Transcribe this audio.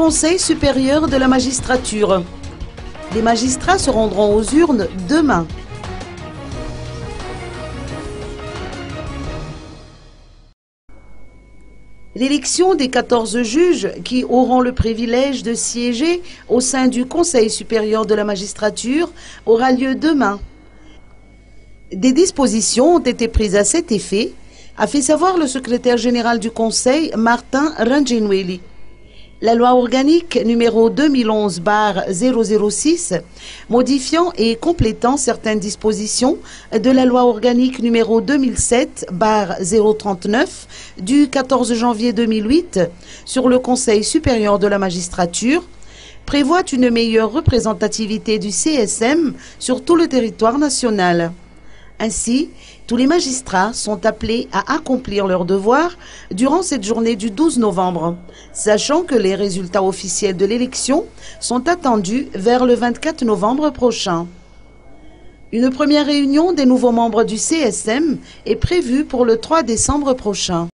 Conseil supérieur de la magistrature. Les magistrats se rendront aux urnes demain. L'élection des 14 juges qui auront le privilège de siéger au sein du Conseil supérieur de la magistrature aura lieu demain. Des dispositions ont été prises à cet effet, a fait savoir le secrétaire général du Conseil, Martin Rangenweli. La loi organique numéro 2011/006, modifiant et complétant certaines dispositions de la loi organique numéro 2007/039 du 14 janvier 2008 sur le Conseil supérieur de la magistrature, prévoit une meilleure représentativité du CSM sur tout le territoire national. Ainsi, tous les magistrats sont appelés à accomplir leurs devoirs durant cette journée du 12 novembre, sachant que les résultats officiels de l'élection sont attendus vers le 24 novembre prochain. Une première réunion des nouveaux membres du CSM est prévue pour le 3 décembre prochain.